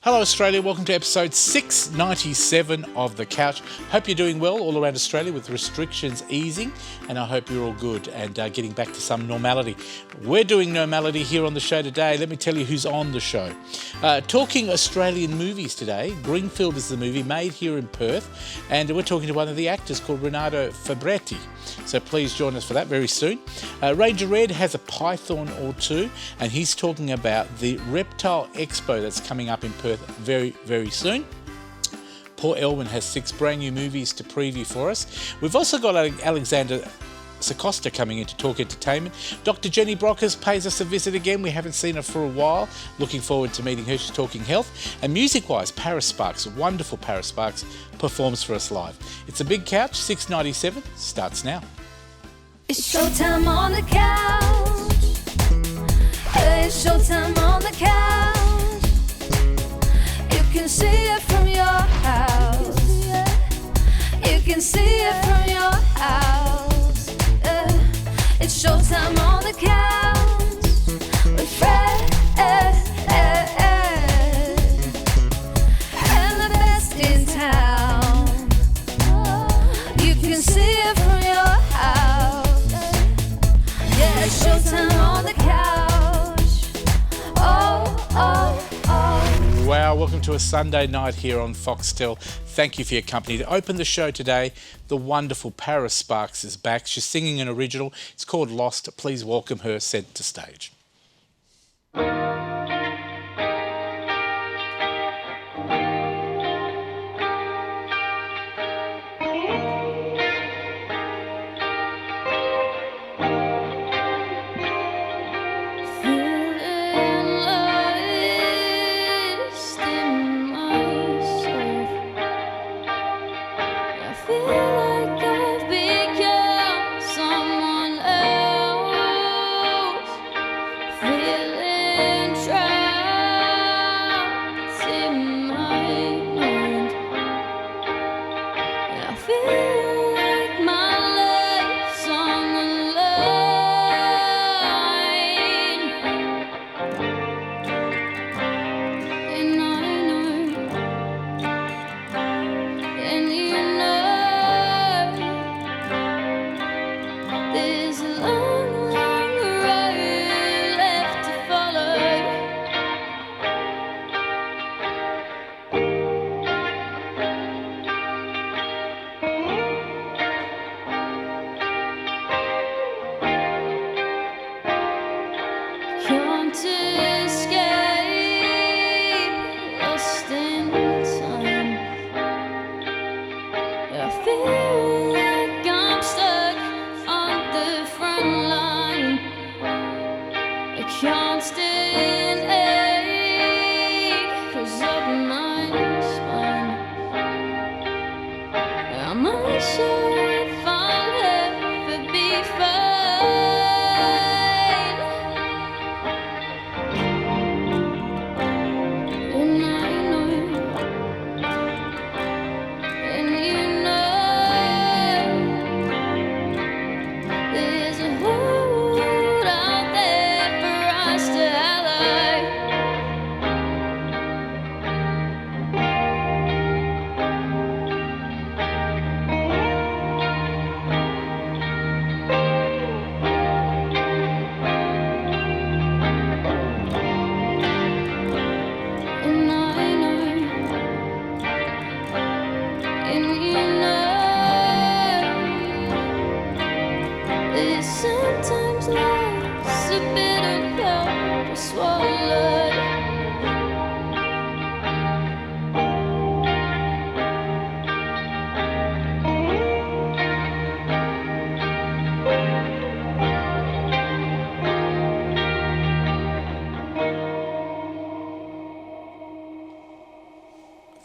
Hello Australia, welcome to episode 697 of The Couch. Hope you're doing well all around Australia with restrictions easing, and I hope you're all good and getting back to some normality. We're doing normality here on the show today. Let me tell you who's on the show. Talking Australian movies today. Greenfield is the movie made here in Perth, and we're talking to one of the actors called Renato Fabretti. So please join us for that very soon. Ranger Red has a python or two, and he's talking about the Reptile Expo that's coming up in Perth very, very soon. Paul Elwyn has 6 brand new movies to preview for us. We've also got Alexander Sacosta coming in to talk entertainment. Dr. Jenny Brockers pays us a visit again. We haven't seen her for a while. Looking forward to meeting her. She's talking health. And music-wise, Paris Sparks, wonderful Paris Sparks, performs for us live. It's a big couch. 697 starts now. It's showtime on the couch. It's showtime on the couch. You can see it from your house. You can see it from your house. It's showtime on the couch with Fred and the best in town. You can see it from your house. Yeah, it's showtime on the couch. Oh, oh, oh. Wow, welcome to a Sunday night here on Foxtel. Thank you for your company. To open the show today, the wonderful Paris Sparks is back. She's singing an original. It's called Lost. Please welcome her centre stage.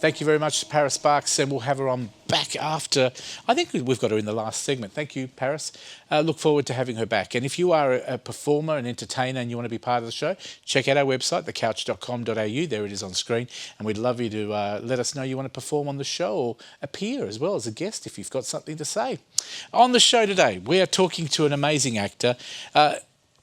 Thank you very much, Paris Sparks, and we'll have her on back after. I think we've got her in the last segment. Thank you, Paris. Look forward to having her back. And if you are a performer, an entertainer, and you want to be part of the show, check out our website, thecouch.com.au. There it is on screen. And we'd love you to let us know you want to perform on the show or appear as well as a guest if you've got something to say. On the show today, we are talking to an amazing actor.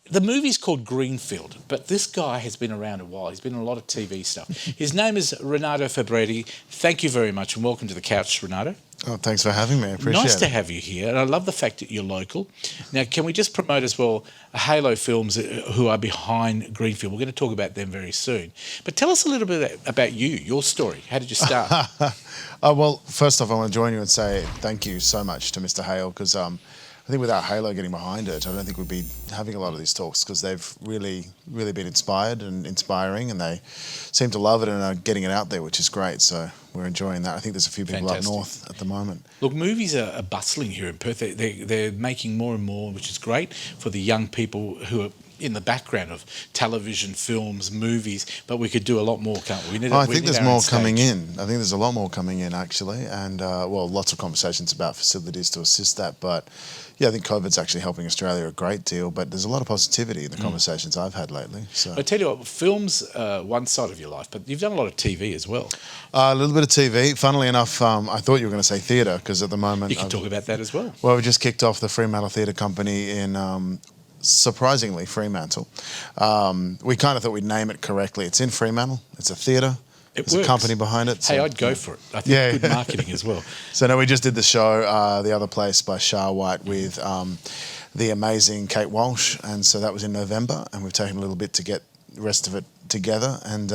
The movie's called Greenfield, but this guy has been around a while. He's been in a lot of TV stuff. His name is Renato Fabretti. Thank you very much and welcome to the couch, Renato. Oh, thanks for having me. I appreciate it. Nice to have you here, and I love the fact that you're local. Now, can we just promote as well Halo Films, who are behind Greenfield? We're going to talk about them very soon. But tell us a little bit about you, your story. How did you start? Well, first off, I want to join you and say thank you so much to Mr. Hale, because I think without Halo getting behind it, I don't think we'd be having a lot of these talks, because they've really, really been inspired and inspiring, and they seem to love it and are getting it out there, which is great. So we're enjoying that. I think there's a few people up north at the moment. Look, movies are bustling here in Perth. They're making more and more, which is great for the young people who are in the background of television, films, movies, but we could do a lot more, can't we? I think there's more coming in. I think there's a lot more coming in, actually, and lots of conversations about facilities to assist that. But yeah, I think COVID's actually helping Australia a great deal, but there's a lot of positivity in the conversations I've had lately. So I tell you what, film's one side of your life, but you've done a lot of TV as well. A little bit of TV. Funnily enough, I thought you were going to say theatre, because at the moment... You can talk about that as well. Well, we just kicked off the Fremantle Theatre Company in... surprisingly, Fremantle. We kind of thought we'd name it correctly. It's in Fremantle. It's a theatre. There's a company behind it. Hey, I'd go for it. I think good marketing as well. So no, we just did the show, The Other Place by Shah White with the amazing Kate Walsh, and so that was in November, and we've taken a little bit to get the rest of it together and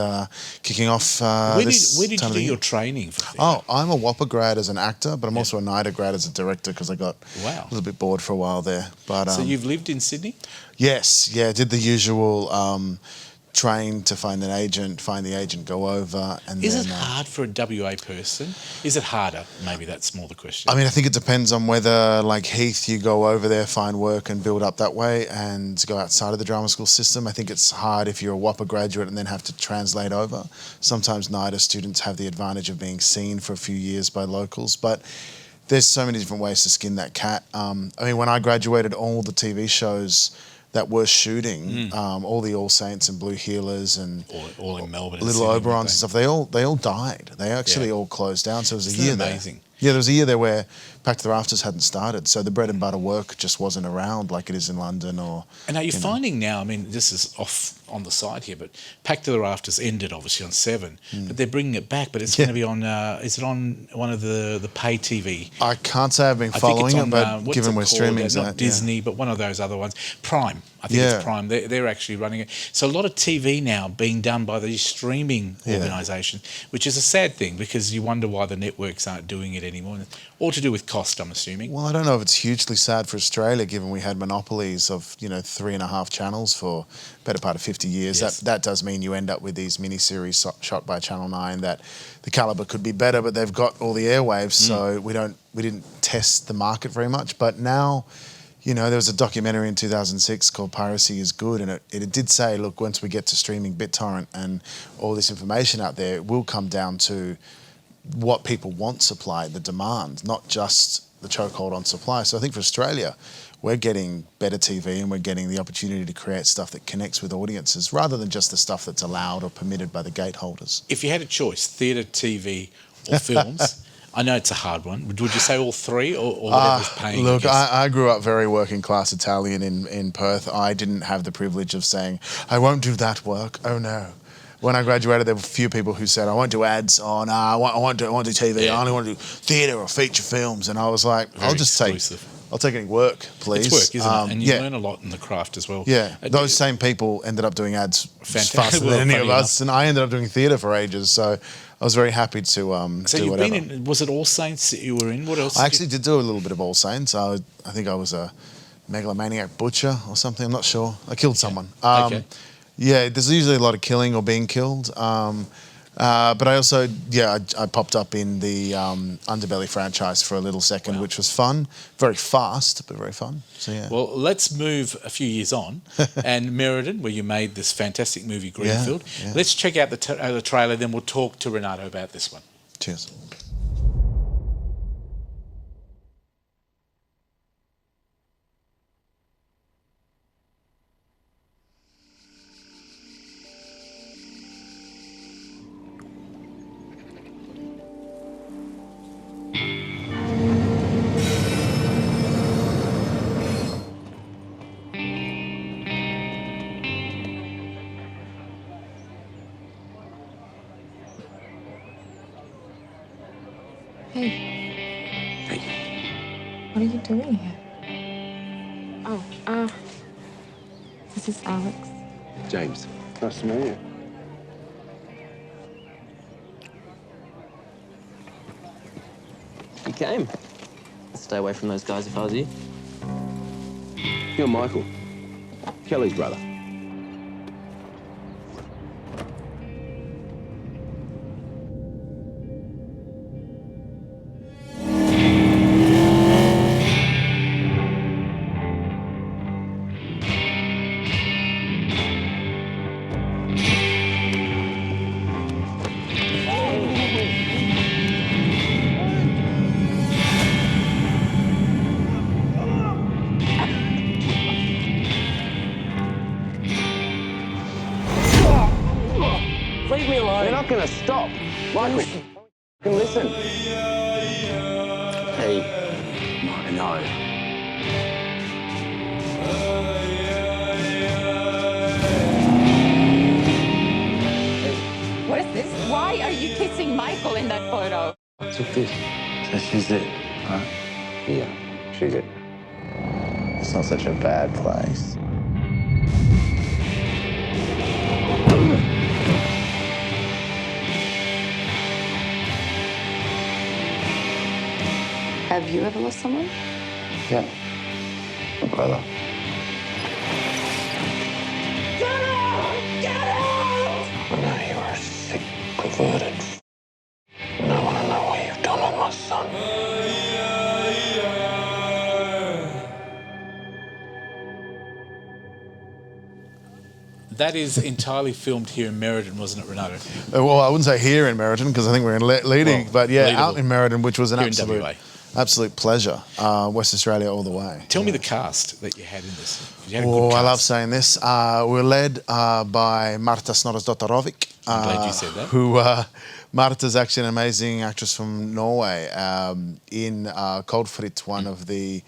kicking off where did you do your training for theatre? Oh, I'm a Whopper grad as an actor, but I'm also a NIDA grad as a director, because I got a little bit bored for a while there. But so you've lived in Sydney? Yes, yeah, did the usual train to find an agent, find the agent, go over, and Is it hard for a WA person? Is it harder? Maybe that's more the question. I mean, I think it depends on whether, like Heath, you go over there, find work and build up that way and go outside of the drama school system. I think it's hard if you're a Whopper graduate and then have to translate over. Sometimes NIDA students have the advantage of being seen for a few years by locals, but there's so many different ways to skin that cat. I mean, when I graduated, all the TV shows that were shooting, all the All Saints and Blue Healers and all in Melbourne, Little Oberons and stuff, they all died. They actually all closed down. So it was a year amazing. there. Yeah, there was a year there where Back to the Rafters hadn't started, so the bread and butter work just wasn't around like it is in London or. And are you finding now? I mean, this is off on the side here, but Back to the Rafters ended obviously on 7, but they're bringing it back. But it's going to be on. Is it on one of the pay TV? I can't say I've been following it, but given we're streaming, not Disney, but one of those other ones, Prime. I think it's Prime. They're actually running it. So a lot of TV now being done by these streaming organisations, which is a sad thing, because you wonder why the networks aren't doing it anymore. All to do with cost, I'm assuming. Well, I don't know if it's hugely sad for Australia, given we had monopolies of 3.5 channels for better part of 50 years. Yes. That does mean you end up with these miniseries shot by Channel 9 that the calibre could be better, but they've got all the airwaves, so we didn't test the market very much. But now, there was a documentary in 2006 called Piracy is Good, and it did say, look, once we get to streaming BitTorrent and all this information out there, it will come down to what people want supply, the demand, not just the chokehold on supply. So I think for Australia, we're getting better TV and we're getting the opportunity to create stuff that connects with audiences rather than just the stuff that's allowed or permitted by the gateholders. If you had a choice, theatre, TV or films, I know it's a hard one. Would you say all three or whatever's paying? Look, I grew up very working class Italian in Perth. I didn't have the privilege of saying, I won't do that work. Oh no. When I graduated, there were a few people who said, I won't do ads on, I won't do TV, I only want to do theatre or feature films. And I was like, I'll take any work, please. It's work, isn't it? And you learn a lot in the craft as well. Yeah, those same people ended up doing ads faster than any of us, and I ended up doing theatre for ages. So I was very happy to so do you've whatever. been in, was it All Saints that you were in? What else? I actually did do a little bit of All Saints. I think I was a megalomaniac butcher or something. I'm not sure. I killed someone. Okay. Yeah, there's usually a lot of killing or being killed. But I also, I popped up in the Underbelly franchise for a little second, which was fun. Very fast, but very fun. So, yeah. Well, let's move a few years on. And Meriden, where you made this fantastic movie, Greenfield. Yeah. Let's check out the trailer, then we'll talk to Renato about this one. Cheers. Hey, Hey, what are you doing here? Oh, this is Alex. James. Nice to meet you. You came. I'd stay away from those guys if I was you. You're Michael, Kelly's brother. Leave me alone. You're not gonna stop. Michael, can listen. Hey, I know. What is this? Why are you kissing Michael in that photo? I took this. So she's it, huh? Yeah, she's it. It's not such a bad place. Have you ever lost someone? Yeah. My brother. I know you are a sick, perverted. And I want to know what you've done with my son. That is entirely filmed here in Meriden, wasn't it, Renato? Well, I wouldn't say here in Meriden because I think we're in Leading, Well, but yeah, Leading. out in Meriden, which was an Here in WA. absolute pleasure. West Australia all the way. Tell me the cast that you had in this. You had a good Oh, I cast. love saying this. We're led by Marta Snorresdotterovic. I'm glad you said that. Who Marta's actually an amazing actress from Norway. In Coldfrit, one of the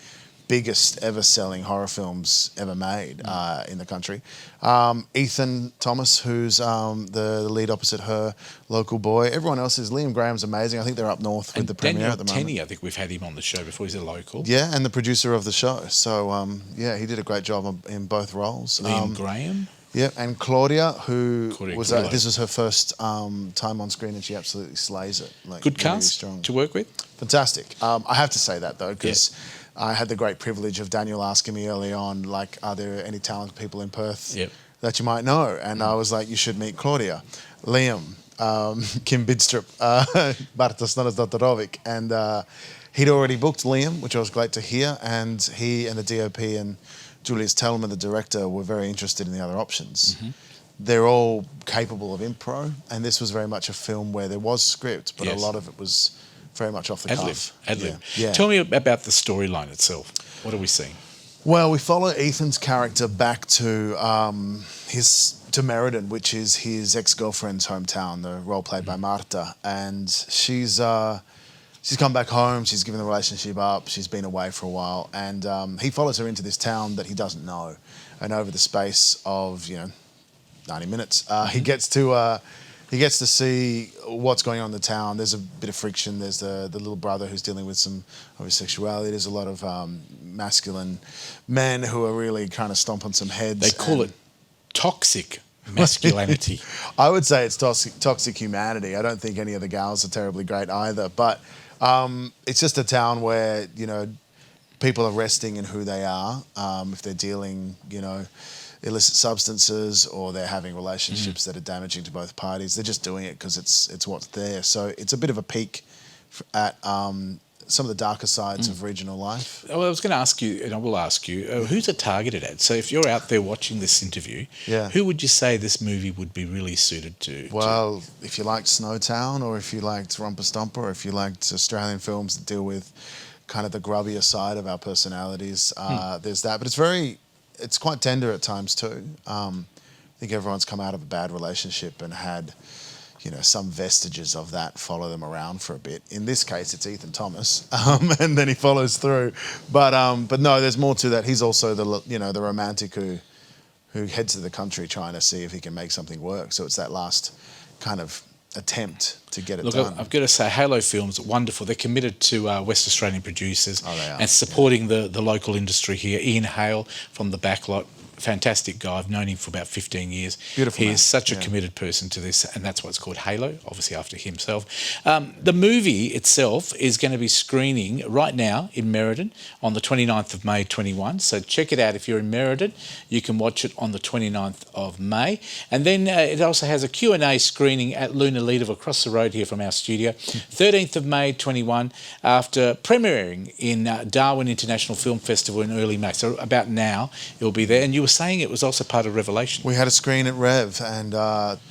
biggest ever selling horror films ever made in the country. Ethan Thomas, who's the lead opposite her, local boy. Everyone else is. Liam Graham's amazing. I think they're up north with And the premiere Daniel at the moment. Tenney, I think we've had him on the show before. He's a local. Yeah, and the producer of the show. So, yeah, he did a great job in both roles. Liam Graham. Yeah, and Claudia, who Claudia was Grillo. this was her first time on screen, and she absolutely slays it. Like, Good really cast strong. to work with. Fantastic. I have to say that though, because I had the great privilege of Daniel asking me early on, like, are there any talented people in Perth Yep. that you might know? And I was like, you should meet Claudia, Liam, Kim Bidstrup, Marta Snorresdotterovic, and he'd already booked Liam, which was great to hear, and he and the DOP and Julius Tellman, the director, were very interested in the other options. They're all capable of impro, and this was very much a film where there was script, but Yes. a lot of it was very much off the Ad-lib. cuff. Ad-lib. Yeah. Tell me about the storyline itself. What are we seeing? Well, we follow Ethan's character back to to Meriden, which is his ex-girlfriend's hometown, the role played by Marta, and she's come back home. She's given the relationship up. She's been away for a while, and he follows her into this town that he doesn't know. And over the space of 90 minutes, he gets to see what's going on in the town. There's a bit of friction. There's the little brother who's dealing with some of his sexuality. There's a lot of masculine men who are really kind of stomping some heads. They call it toxic masculinity. I would say it's toxic humanity. I don't think any of the gals are terribly great either. But it's just a town where, people are resting in who they are. If they're dealing, illicit substances or they're having relationships that are damaging to both parties, they're just doing it because it's what's there. So it's a bit of a peek at some of the darker sides of regional life. Well, I was going to ask you, and I will ask you, who's it targeted at? So if you're out there watching this interview, who would you say this movie would be really suited to? Well, if you liked Snowtown, or if you liked Romper Stomper, or if you liked Australian films that deal with kind of the grubbier side of our personalities, there's that. But it's quite tender at times too. I think everyone's come out of a bad relationship and had some vestiges of that follow them around for a bit. In this case, it's Ethan Thomas, and then he follows through. But no, there's more to that. He's also the romantic who heads to the country trying to see if he can make something work. So it's that last kind of attempt to get it Look, done. I've got to say, Halo Films, wonderful. They're committed to West Australian producers Oh, they are, and supporting the local industry here. Ian Hale from the Backlot, fantastic guy. I've known him for about 15 years. Beautiful He man. is such a Yeah. committed person to this, and that's why it's called Halo, obviously after himself. The movie itself is going to be screening right now in Merredin on the 29th of May 21. So check it out. If you're in Merredin, you can watch it on the 29th of May. And then it also has a Q&A screening at Luna Leader across the road here from our studio, 13th of May 21, after premiering in Darwin International Film Festival in early May. So about now, it'll be there. And you were saying it was also part of Revelation. We had a screen at Rev, and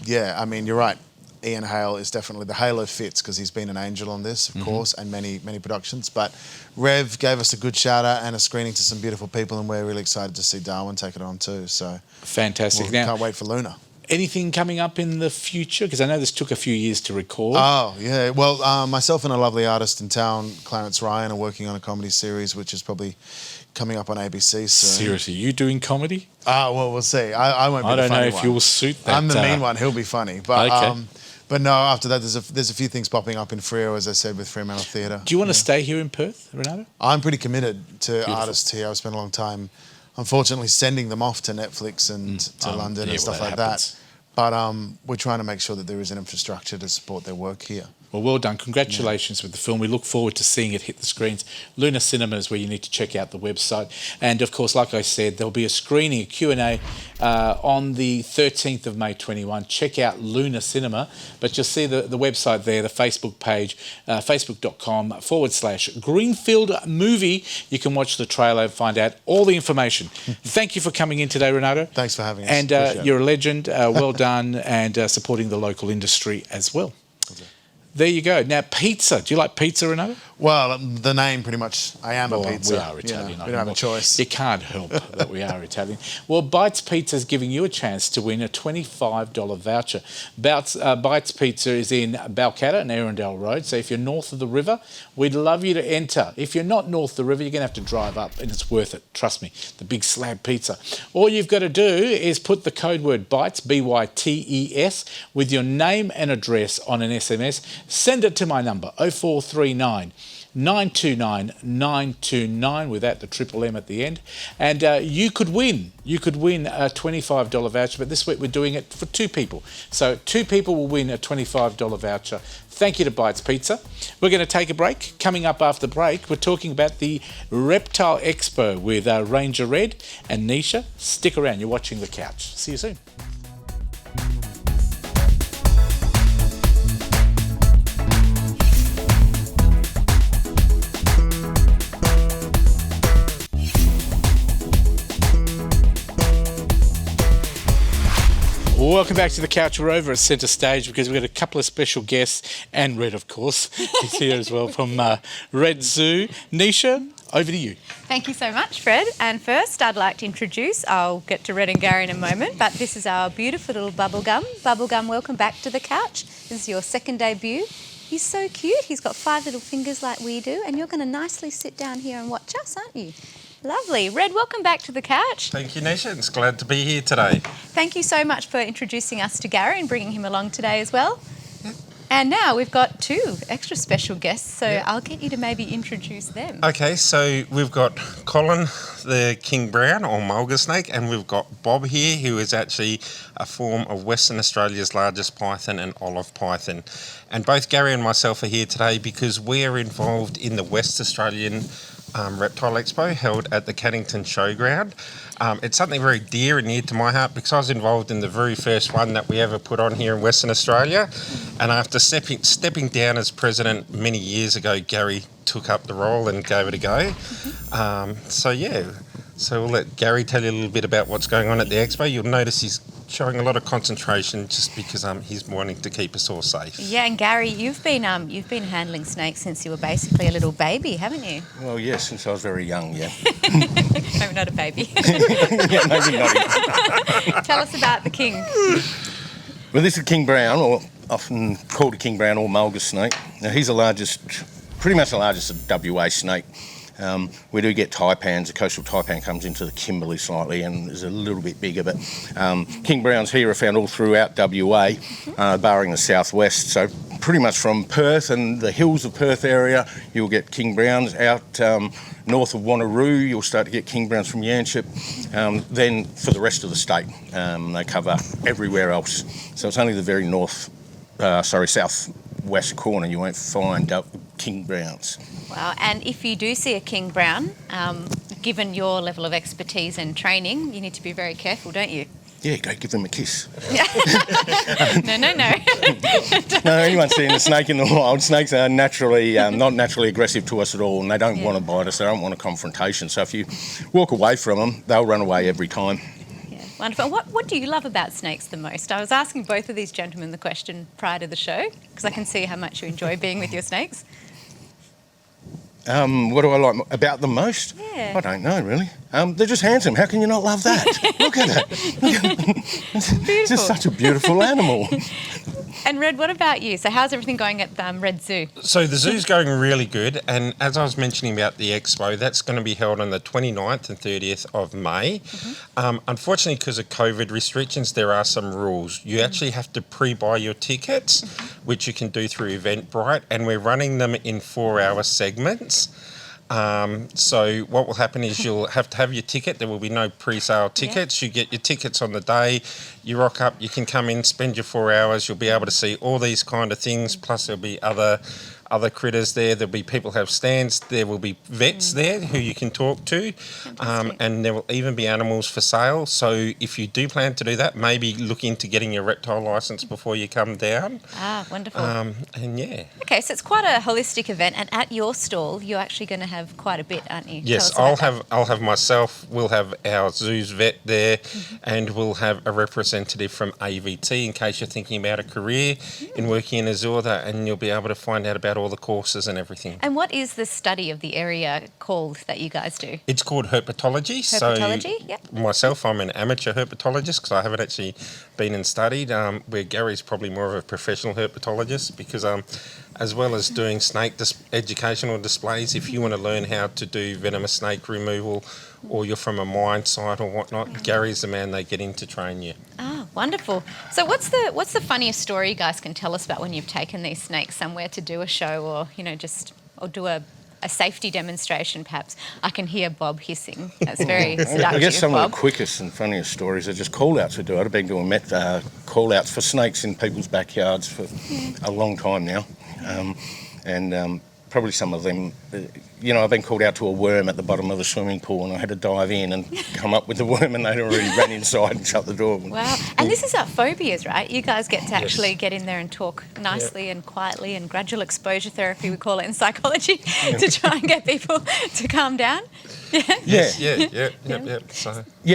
yeah, I mean, you're right. Ian Hale is definitely the halo fits because he's been an angel on this, of course, and many productions. But Rev gave us a good shout out and a screening to some beautiful people, and we're really excited to see Darwin take it on too. So Fantastic. we Now, can't wait for Luna. anything coming up in the future? Because I know this took a few years to record. Oh yeah, well, myself and a lovely artist in town, Clarence Ryan, are working on a comedy series, which is probably coming up on ABC soon. Seriously, you doing comedy? Oh well, we'll see. I won't be I the don't know funny if one. you'll suit that. I'm the mean one. He'll be funny, but Okay. but no. After that, there's a few things popping up in Freo, as I said, with Fremantle Theatre. Do you want to stay here in Perth, Renato? I'm pretty committed to artists here. I've spent a long time, unfortunately, sending them off to Netflix and to London yeah, and stuff well, like that that. happens. But we're trying to make sure that there is an infrastructure to support their work here. Well done. Congratulations with the film. We look forward to seeing it hit the screens. Luna Cinema is where you need to check out the website. And, of course, like I said, there'll be a screening, a Q&A on the 13th of May 21. Check out Luna Cinema. But you'll see the website there, the Facebook page, facebook.com/Greenfield movie. You can watch the trailer and find out all the information. Thank you for coming in today, Renato. Thanks for having us. And Appreciate you're a legend. Well done. And supporting the local industry as well. There you go. Now, pizza. Do you like pizza, Renato? Well, the name pretty much. I am a pizza. We are Italian. You know, we don't have a choice. You can't help that we are Italian. Well, Bites Pizza is giving you a chance to win a $25 voucher. Bites Pizza is in Balcatta and Arundel Road. So if you're north of the river, we'd love you to enter. If you're not north of the river, you're going to have to drive up, and it's worth it. Trust me. The big slab pizza. All you've got to do is put the code word BITES, BYTES, with your name and address on an SMS. Send it to my number, 0439 929 929, without the triple M at the end, and you could win. You could win a $25 voucher, but this week we're doing it for two people. So 2 people will win a $25 voucher. Thank you to Bites Pizza. We're going to take a break. Coming up after the break, we're talking about the Reptile Expo with Ranger Red and Nisha. Stick around. You're watching The Couch. See you soon. Welcome back to The Couch. We're over at Centre Stage because we've got a couple of special guests, and Red, of course, is here as well from Red Zoo. Nisha, over to you. Thank you so much, Fred. And first, I'd like to introduce, I'll get to Red and Gary in a moment, but this is our beautiful little Bubblegum. Bubblegum, welcome back to The Couch. This is your second debut. He's so cute. He's got 5 little fingers like we do, and you're going to nicely sit down here and watch us, aren't you? Lovely. Red, welcome back to The Couch. Thank you, Nisha. It's glad to be here today. Thank you so much for introducing us to Gary and bringing him along today as well. Yep. And now we've got 2 extra special guests, so I'll get you to maybe introduce them. Okay, so we've got Colin, the king brown or mulga snake, and we've got Bob here, who is actually a form of Western Australia's largest python, an olive python. And both Gary and myself are here today because we are involved in the West Australian Reptile Expo held at the Caddington Showground. It's something very dear and near to my heart because I was involved in the very first one that we ever put on here in Western Australia, and after stepping down as president many years ago, Gary took up the role and gave it a go. So we'll let Gary tell you a little bit about what's going on at the expo. You'll notice he's showing a lot of concentration just because he's wanting to keep us all safe. Yeah, and Gary, you've been handling snakes since you were basically a little baby, haven't you? Well, yes, since I was very young, yeah. No, not a baby. Yeah, maybe not. Tell us about the king. Well, this is King Brown, or often called a King Brown or mulga snake. Now, he's pretty much the largest WA snake. We do get taipans. The coastal taipan comes into the Kimberley slightly and is a little bit bigger, but king browns here are found all throughout WA, barring the southwest. So pretty much from Perth and the hills of Perth area, you'll get king browns. Out north of Wanneroo, you'll start to get king browns from Yanchep. Then for the rest of the state, they cover everywhere else. So it's only the very southwest corner you won't find king browns. Wow, and if you do see a king brown, given your level of expertise and training, you need to be very careful, don't you? Yeah, go give them a kiss. No. No, anyone seeing a snake in the wild, snakes are naturally not naturally aggressive to us at all, and they don't want to bite us, they don't want a confrontation. So if you walk away from them, they'll run away every time. Yeah, wonderful. What do you love about snakes the most? I was asking both of these gentlemen the question prior to the show, because I can see how much you enjoy being with your snakes. What do I like about them most? Yeah. I don't know, really. They're just handsome. How can you not love that? Look at it. It's just such a beautiful animal. And Red, what about you? So how's everything going at Red Zoo? So the zoo's going really good, and as I was mentioning about the expo, that's going to be held on the 29th and 30th of May. Unfortunately, because of COVID restrictions, there are some rules. You actually have to pre-buy your tickets, which you can do through Eventbrite, and we're running them in 4-hour segments. So what will happen is you'll have to have your ticket. There will be no pre-sale tickets. You get your tickets on the day. You rock up. You can come in, spend your 4 hours. You'll be able to see all these kind of things. Plus there'll be other critters there. There'll be people who have stands. There will be vets there who you can talk to. And there will even be animals for sale. So if you do plan to do that, maybe look into getting your reptile licence before you come down. Ah, wonderful. And yeah. Okay, so it's quite a holistic event, and at your stall, you're actually going to have quite a bit, aren't you? Yes, I'll have myself. We'll have our zoo's vet there, and we'll have a representative from AVT in case you're thinking about a career in working in a zoo, and you'll be able to find out about all the courses and everything. And what is the study of the area called that you guys do? It's called herpetology. Herpetology, So myself, I'm an amateur herpetologist because I haven't actually been and studied. Where Gary's probably more of a professional herpetologist because as well as doing snake educational displays, if you want to learn how to do venomous snake removal or you're from a mine site or whatnot, Gary's the man they get in to train you. Ah, wonderful. So what's the funniest story you guys can tell us about when you've taken these snakes somewhere to do a show or, or do a safety demonstration perhaps? I can hear Bob hissing. That's very seductive, I guess some Bob. of the quickest and funniest stories are just call-outs we do. I've been doing call-outs for snakes in people's backyards for a long time now. Probably some of them, I've been called out to a worm at the bottom of the swimming pool and I had to dive in and come up with the worm and they'd already ran inside and shut the door. Wow. And this is our phobias, right? You guys get to actually get in there and talk nicely and quietly, and gradual exposure therapy, we call it in psychology, to try and get people to calm down. Yeah,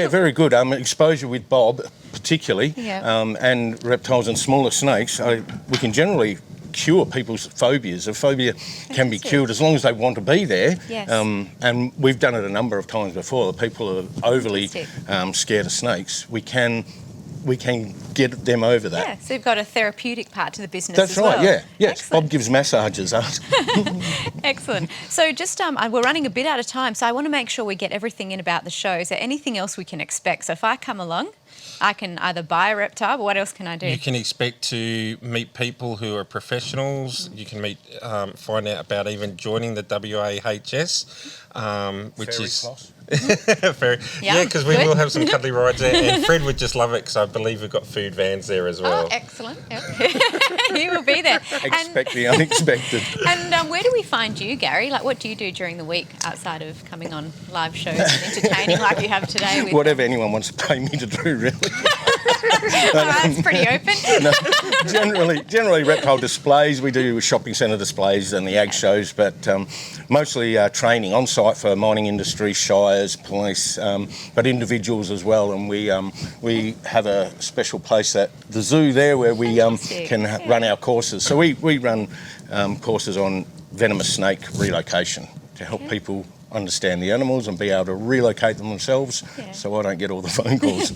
very good. Exposure with Bob, particularly, Yeah. and reptiles and smaller snakes, we can generally cure people's phobias. A phobia can be cured as long as they want to be there. Yes. And we've done it a number of times before. The people who are overly scared of snakes, we can get them over that. Yeah, so you've got a therapeutic part to the business That's as right, well. yeah. Yes, Excellent. Bob gives massages. Excellent. So just, we're running a bit out of time, so I want to make sure we get everything in about the show. Is there anything else we can expect? So if I come along, I can either buy a reptile, but what else can I do? You can expect to meet people who are professionals. You can find out about even joining the WAHS, which is... Yeah, because we will have some cuddly rides there, and Fred would just love it because I believe we've got food vans there as well. Oh, excellent. Yep. He will be there. Expect the unexpected. And where do we find you, Gary? Like, what do you do during the week outside of coming on live shows and entertaining like you have today? With Whatever anyone wants to pay me to do, really. That's pretty open. No, generally reptile displays. We do shopping centre displays and the ag shows, but mostly training on site for mining industry, shires, police, but individuals as well. And we have a special place at the zoo there where we can run our courses. So we run courses on venomous snake relocation to help people understand the animals and be able to relocate them themselves, so I don't get all the phone calls.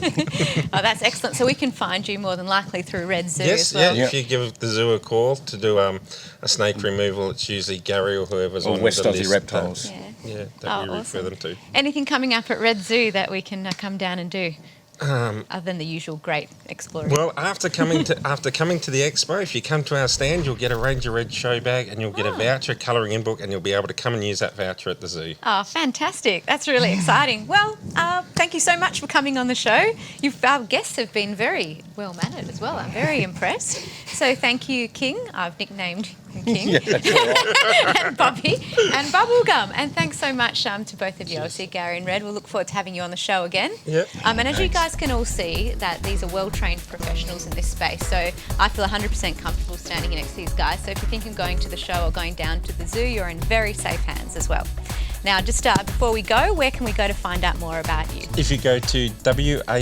Oh, that's excellent. So we can find you more than likely through Red Zoo Yes, as well. if you give the zoo a call to do a snake removal, it's usually Gary or whoever's Or on West the Aussie list. Reptiles. That we refer them to. Anything coming up at Red Zoo that we can come down and do? Other than the usual great exploring. Well, after coming to the expo, if you come to our stand, you'll get a Ranger Red show bag and you'll get a voucher, colouring in book, and you'll be able to come and use that voucher at the zoo. Oh, fantastic. That's really exciting. Well, thank you so much for coming on the show. Our guests have been very well mannered as well. I'm very impressed. So thank you, King. I've nicknamed him King. And Bobby and Bubblegum. And thanks so much to both of you. I'll see Gary and Red. We'll look forward to having you on the show again. And as you guys can all see, that these are well-trained professionals in this space. So I feel 100% comfortable standing next to these guys. So if you think of going to the show or going down to the zoo, you're in very safe hands as well. Now, just before we go, where can we go to find out more about you? If you go to wahs.org.au,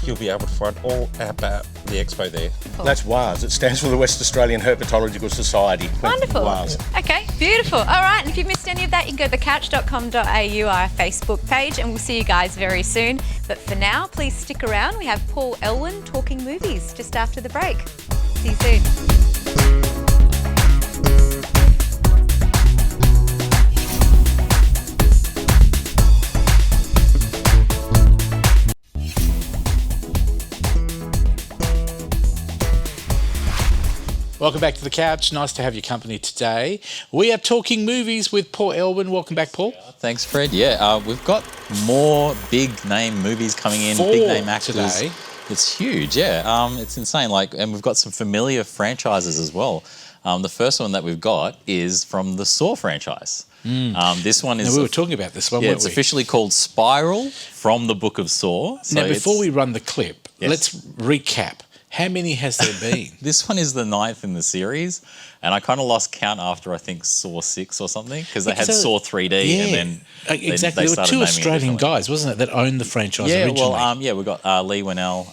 you'll be able to find all about the expo there. Cool. That's WAS. It stands for the West Australian Herpetological Society. Wonderful. WAS. Okay, beautiful. All right, and if you've missed any of that, you can go to thecouch.com.au, our Facebook page, and we'll see you guys very soon. But for now, please stick around. We have Paul Elwyn talking movies just after the break. See you soon. Welcome back to the couch. Nice to have your company today. We are talking movies with Paul Elwyn. Welcome back, Paul. Thanks, Fred. Yeah, we've got more big-name movies coming in, 4 big-name actors. today. It's huge, yeah. It's insane. And we've got some familiar franchises as well. The first one that we've got is from the Saw franchise. This one is... Now, we were talking about this one, yeah, weren't it's we? officially called Spiral from the Book of Saw. So Now, before we run the clip, Yes. let's recap. How many has there been? This one is the 9th in the series, and I kind of lost count after, I think, Saw 6 or something, because they had Saw 3D, and then exactly. There were 2 Australian guys, wasn't it, that owned the franchise originally? We've got Lee Winnell.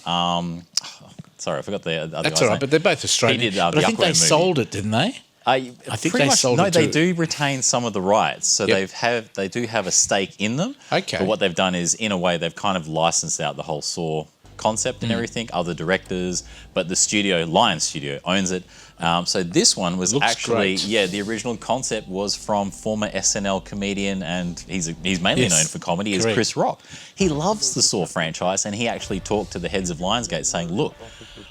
Sorry, I forgot the other That's guy's all right, name. but they're both Australian. He did, but the I think Aquaman they movie. sold it, didn't they? I think pretty they much, sold no, it they too. do retain some of the rights, so they do have a stake in them. Okay. But what they've done is, in a way, they've kind of licensed out the whole Saw concept and everything, other directors, but the studio, Lion Studio, owns it. So this one was actually, the original concept was from former SNL comedian, and he's mainly known for comedy, is Chris Rock. He loves the Saw franchise, and he actually talked to the heads of Lionsgate saying, look,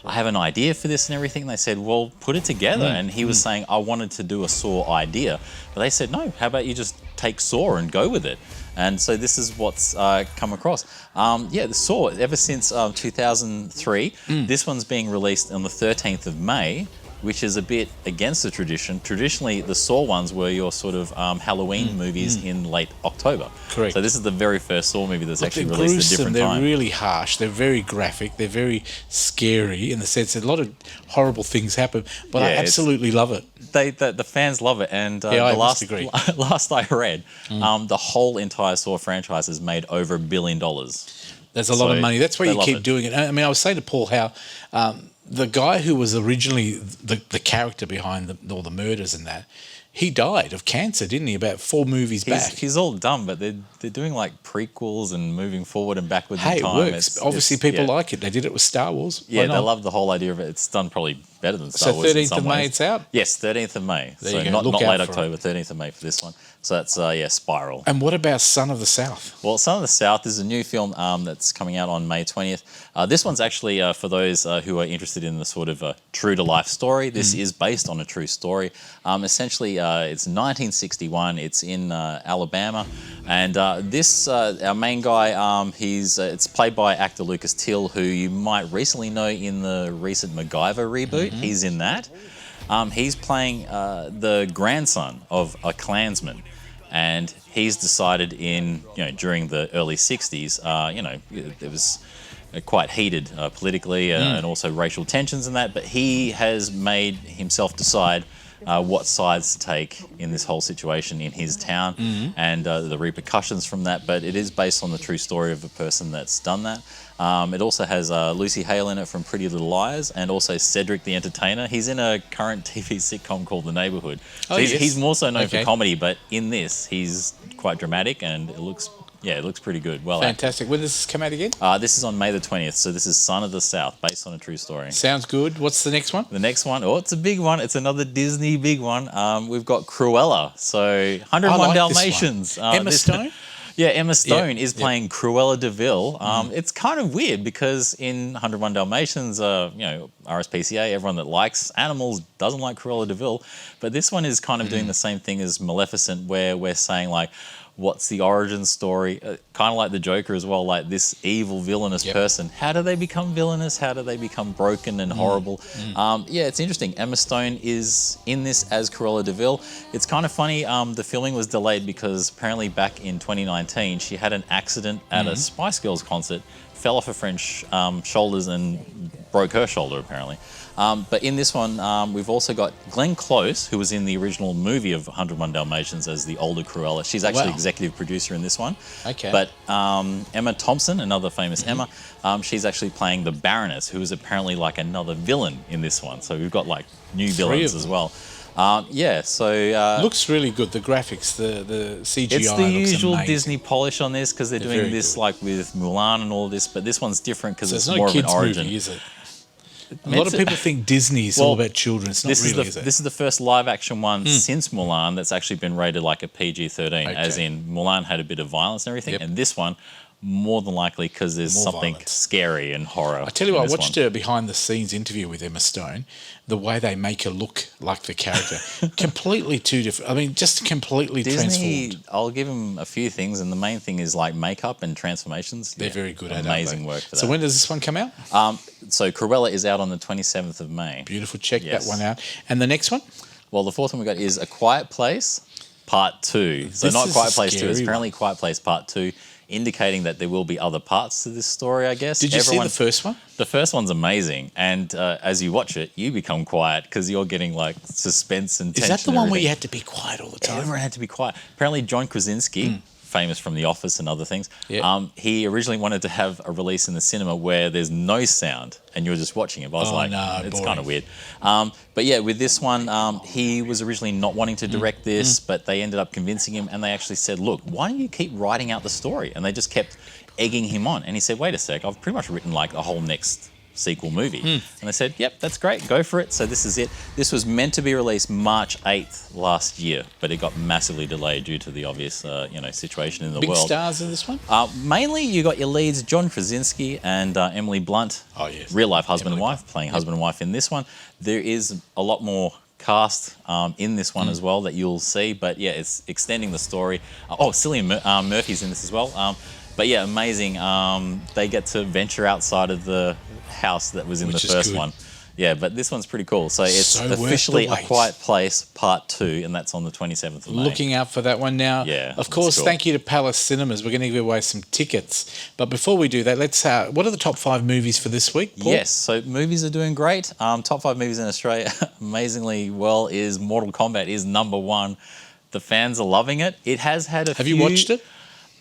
I have an idea for this and everything. They said, well, put it together. And he was saying, I wanted to do a Saw idea. But they said, no, how about you just take Saw and go with it? And so this is what's come across. The Saw, ever since 2003, this one's being released on the 13th of May, which is a bit against the tradition. Traditionally, the Saw ones were your sort of Halloween movies in late October. Correct. So this is the very first Saw movie that's actually they're released gruesome, at a different they're time. really harsh, they're very graphic, they're very scary in the sense that a lot of horrible things happen, but I absolutely love it. The fans love it, and I the must agree. last I read, the whole entire Saw franchise has made over $1 billion. That's a lot of money. That's why you keep doing it. I mean, I was saying to Paul how the guy who was originally the character behind all the murders and that, he died of cancer, didn't he? About 4 movies back. He's all done, but they're doing like prequels and moving forward and backwards in Hey, time. it works. Obviously, people like it. They did it with Star Wars. Yeah, they love the whole idea of it. It's done probably better than Star Wars. So 13th of May, it's out? Yes, 13th of May. There so you go. not Look out late for October, 13th of May for this one. So that's, Spiral. And what about Son of the South? Well, Son of the South is a new film that's coming out on May 20th. This one's actually, for those who are interested in the sort of true-to-life story, this is based on a true story. Essentially, it's 1961. It's in Alabama. And this, our main guy, it's played by actor Lucas Till, who you might recently know in the recent MacGyver reboot. He's in that. He's playing the grandson of a Klansman, and he's decided during the early 60s, it was quite heated politically and also racial tensions and that, but he has made himself decide what sides to take in this whole situation in his town and the repercussions from that. But it is based on the true story of a person that's done that. It also has Lucy Hale in it from Pretty Little Liars, and also Cedric the Entertainer. He's in a current TV sitcom called The Neighbourhood. So he's more so known for comedy, but in this, he's quite dramatic, and it looks pretty good. Well, fantastic. When does this come out again? This is on May the 20th. So this is Son of the South, based on a true story. Sounds good. What's the next one? The next one, it's a big one. It's another Disney big one. We've got Cruella. So 101 Dalmatians. Emma Stone? Yeah, Emma Stone is playing Cruella de Vil. It's kind of weird because in 101 Dalmatians, RSPCA, everyone that likes animals doesn't like Cruella de Vil. But this one is kind of doing the same thing as Maleficent, where we're saying, like, what's the origin story? Kind of like the Joker as well, like this evil, villainous person. How do they become villainous? How do they become broken and horrible? It's interesting. Emma Stone is in this as Cruella de Vil. It's kind of funny. The filming was delayed because apparently back in 2019, she had an accident at a Spice Girls concert, fell off her friend's shoulders and broke her shoulder, apparently. But in this one, we've also got Glenn Close, who was in the original movie of 101 Dalmatians as the older Cruella. She's actually executive producer in this one. Okay. But Emma Thompson, another famous Emma, she's actually playing the Baroness, who is apparently like another villain in this one. So we've got like new villains as well. Looks really good. The graphics, the CGI. It's the usual amazing. Disney polish on this because they're doing this like with Mulan and all this, but this one's different because it's more of an origin. Movie, is it? A lot of people think Disney is all about children. It's not really, is it? This is the first live-action one since Mulan that's actually been rated like a PG-13, as in Mulan had a bit of violence and everything, and this one, more than likely, because there's something scary and horror. I tell you what, I watched a behind-the-scenes interview with Emma Stone. The way they make her look like the character, completely too different. I mean, just completely Disney, transformed. I'll give them a few things, and the main thing is like makeup and transformations. They're very good at it. Amazing work for that. So when does this one come out? So Cruella is out on the 27th of May. Beautiful. Check that one out. And the next one? Well, the fourth one we got is A Quiet Place Part 2. So not Quiet Place 2, it's apparently Quiet Place Part 2. Indicating that there will be other parts to this story, I guess. Did you see the first one? The first one's amazing, and as you watch it, you become quiet because you're getting like suspense and tension. Is that the one where you had to be quiet all the time? Everyone had to be quiet. Apparently, John Krasinski, famous from The Office and other things, he originally wanted to have a release in the cinema where there's no sound and you're just watching it. But I was it's kind of weird. But yeah, with this one, he was originally not wanting to direct this, but they ended up convincing him, and they actually said, look, why don't you keep writing out the story? And they just kept egging him on. And he said, wait a sec, I've pretty much written like a whole next sequel movie. And they said, yep, that's great, go for it. So this is it. This was meant to be released March 8th last year, but it got massively delayed due to the obvious situation in the world. Big stars in this one? Mainly you got your leads, John Krasinski and Emily Blunt. Oh, yes. Real life husband and wife, playing husband and wife in this one. There is a lot more cast in this one as well that you'll see, but yeah, it's extending the story. Cillian Murphy's in this as well. But yeah, amazing. They get to venture outside of the house that was in the first one. Yeah, but this one's pretty cool. So it's officially A Quiet Place Part 2, and that's on the 27th of May. Looking out for that one now. Yeah. Of course, thank you to Palace Cinemas. We're going to give away some tickets. But before we do that, let's. What are the top 5 movies for this week, Paul? Yes, so movies are doing great. Top 5 movies in Australia, amazingly well, is Mortal Kombat is number 1. The fans are loving it. It has had a few... Have you watched it?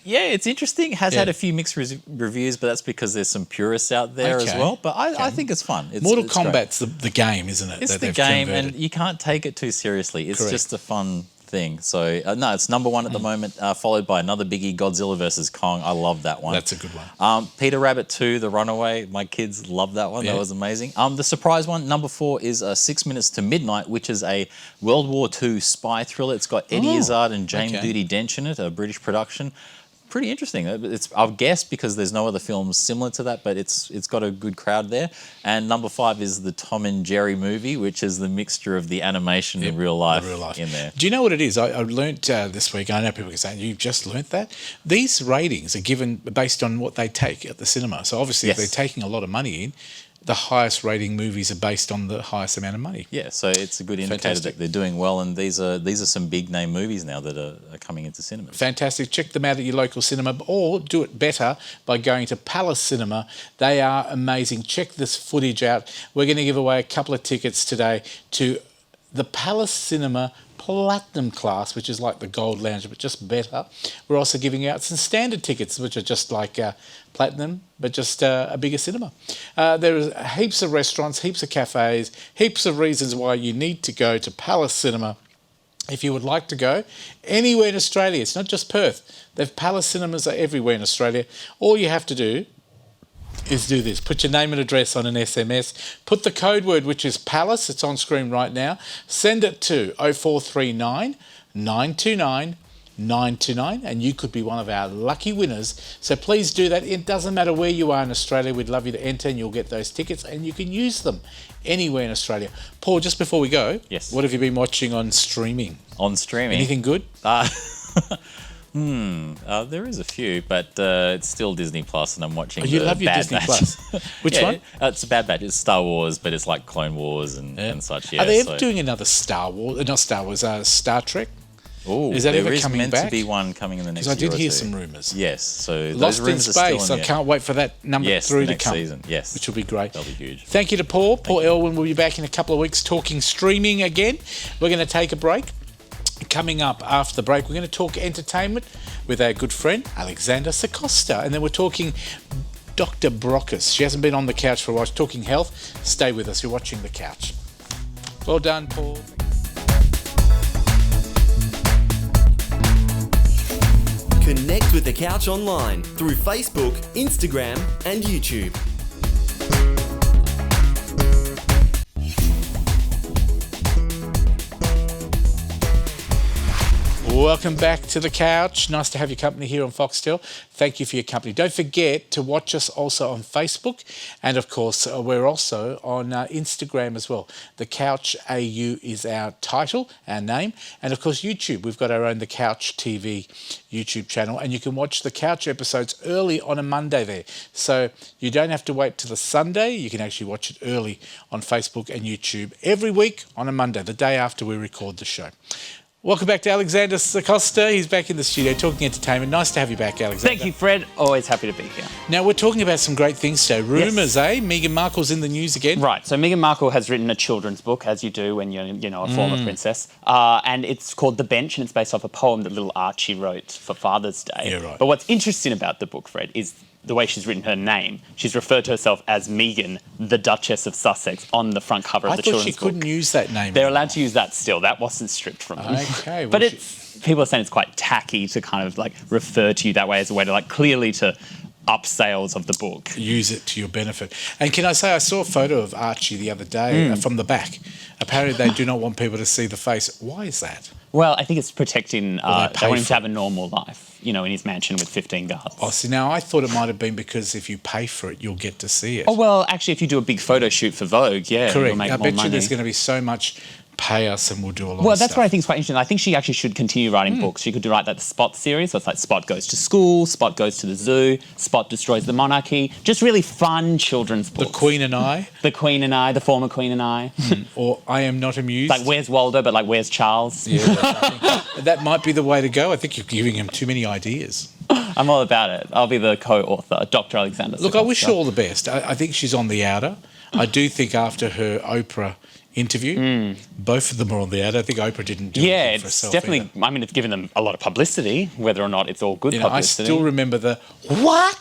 Yeah, it's interesting. It has had a few mixed reviews, but that's because there's some purists out there as well. But I think it's fun. Mortal Kombat's the game, isn't it? It's the game, and you can't take it too seriously. It's just a fun thing. So, no, it's number 1 at the moment, followed by another biggie, Godzilla vs. Kong. I love that one. That's a good one. Peter Rabbit 2, The Runaway. My kids love that one. That was amazing. The surprise one, number 4, is 6 Minutes to Midnight, which is a World War II spy thriller. It's got Eddie Izzard and James Judi Dench in it, a British production. Pretty interesting. It's, I've guessed because there's no other films similar to that, but it's got a good crowd there. And number 5 is the Tom and Jerry movie, which is the mixture of the animation and real life in there. Do you know what it is? I learnt this week, I know people can say, you've just learnt that? These ratings are given based on what they take at the cinema. So obviously if they're taking a lot of money in, the highest rating movies are based on the highest amount of money. Yeah, so it's a good indicator that they're doing well, and these are some big name movies now that are coming into cinema. Fantastic. Check them out at your local cinema, or do it better by going to Palace Cinema. They are amazing. Check this footage out. We're going to give away a couple of tickets today to the Palace Cinema Platinum class, which is like the Gold Lounge, but just better. We're also giving out some standard tickets, which are just like Platinum, but just a bigger cinema. There are heaps of restaurants, heaps of cafes, heaps of reasons why you need to go to Palace Cinema. If you would like to go anywhere in Australia, it's not just Perth. They've Palace Cinemas are everywhere in Australia. All you have to do is do this. Put your name and address on an SMS. Put the code word, which is Palace. It's on screen right now. Send it to 0439 929 929 and you could be one of our lucky winners. So please do that. It doesn't matter where you are in Australia. We'd love you to enter and you'll get those tickets and you can use them anywhere in Australia. Paul, just before we go, yes, what have you been watching on streaming? On streaming? Anything good? There is a few, but it's still Disney Plus, and I'm watching. You love your Bad Disney Batch. Plus. Which one? It's a Bad Batch. It's Star Wars, but it's like Clone Wars and such. Yeah. Are they ever doing another Star Wars? Not Star Wars. Star Trek. Oh, is that there ever is coming meant back? to be one coming in the next year. Because I did hear or two. some rumours. Yes, so Lost those in rumours are still Space. on I can't wait for that number 3 to next come. season. Yes, which will be great. That'll be huge. Thank you to Paul. Paul Elwin will be back in a couple of weeks talking streaming again. We're going to take a break. Coming up after the break, we're going to talk entertainment with our good friend Alexander Sacosta, and then we're talking Dr. Brockus. She hasn't been on the couch for a while. She's talking health. Stay with us. You're watching The Couch. Well done, Paul. Connect with The Couch online through Facebook, Instagram, and YouTube. Welcome back to The Couch. Nice to have your company here on Foxtel. Thank you for your company. Don't forget to watch us also on Facebook. And of course, we're also on Instagram as well. The Couch AU is our title, our name. And of course, YouTube. We've got our own The Couch TV YouTube channel. And you can watch The Couch episodes early on a Monday there. So you don't have to wait till the Sunday. You can actually watch it early on Facebook and YouTube every week on a Monday, the day after we record the show. Welcome back to Alexander Sacosta. He's back in the studio talking entertainment. Nice to have you back, Alexander. Thank you, Fred. Always happy to be here. Now, we're talking about some great things today. Rumours, Meghan Markle's in the news again. Right. So Meghan Markle has written a children's book, as you do when you're, a former princess. And it's called The Bench, and it's based off a poem that little Archie wrote for Father's Day. Yeah, right. But what's interesting about the book, Fred, is the way she's written her name. She's referred to herself as Meghan, the Duchess of Sussex, on the front cover of the children's book. I thought she couldn't use that name. They're allowed to use that still. That wasn't stripped from them. Okay. But people are saying it's quite tacky to kind of like refer to you that way as a way to like clearly to up sales of the book. Use it to your benefit. And can I say, I saw a photo of Archie the other day from the back. Apparently they do not want people to see the face. Why is that? Well, I think it's protecting, they want him to have a normal life, in his mansion with 15 guards. Oh, see, now I thought it might have been because if you pay for it, you'll get to see it. Oh, well, actually, if you do a big photo shoot for Vogue, yeah, correct. you'll make I more bet money. you there's going to be so much pay us and we'll do a lot Well, of that's stuff. what I think is quite interesting. I think she actually should continue writing books. She could write like the Spot series. So it's like Spot goes to school, Spot goes to the zoo, Spot destroys the monarchy. Just really fun children's books. The Queen and I. The Queen and I, the former Queen and I. Or I Am Not Amused. Like Where's Waldo, but like Where's Charles? Yeah, that might be the way to go. I think you're giving him too many ideas. I'm all about it. I'll be the co-author, Dr. Alexander Look, Sacosta. I wish her all the best. I think she's on the outer. I do think after her Oprah interview, both of them are on the outer. I think Oprah didn't do anything for herself definitely, either. I mean, it's given them a lot of publicity, whether or not it's all good I publicity. still remember the what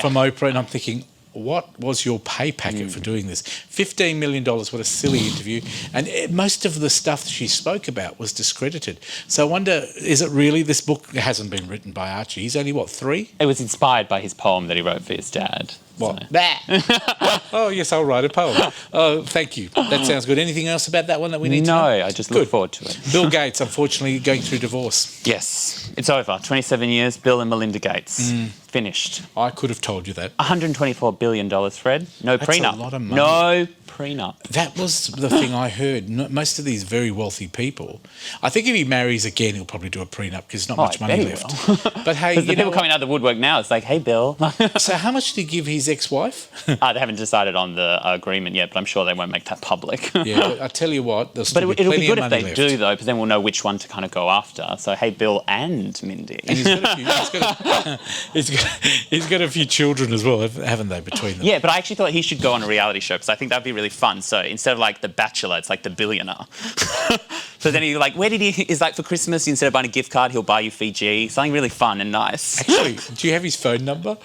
from Oprah, and I'm thinking, what was your pay packet for doing this? $15 million, what a silly interview. And most of the stuff she spoke about was discredited. So I wonder, is it really, this book hasn't been written by Archie? He's only, 3? It was inspired by his poem that he wrote for his dad. What? Oh, yes, I'll write a poem. Oh, thank you. That sounds good. Anything else about that one that we need to know? No, I just look forward to it. Bill Gates, unfortunately, going through divorce. Yes, it's over. 27 years, Bill and Melinda Gates. Finished. I could have told you that. $124 billion, Fred. No That's prenup. a lot of money. No prenup. That was the thing I heard. Most of these very wealthy people, I think if he marries again, he'll probably do a prenup because there's not much money left. But hey, because the people coming out of the woodwork now, it's like, hey, Bill. So how much did he give his ex-wife? They haven't decided on the agreement yet, but I'm sure they won't make that public. Yeah, but I tell you what, there'll still but be it'll be plenty good of if money they left. do, though, because then we'll know which one to kind of go after. So, hey, Bill and Mindy. And he's got a few children as well, haven't they, between them? Yeah, but I actually thought he should go on a reality show because I think that'd be really really fun. So instead of like The Bachelor, it's like The Billionaire. So then he's like, is like for Christmas, instead of buying a gift card, he'll buy you Fiji. Something really fun and nice. Actually, do you have his phone number?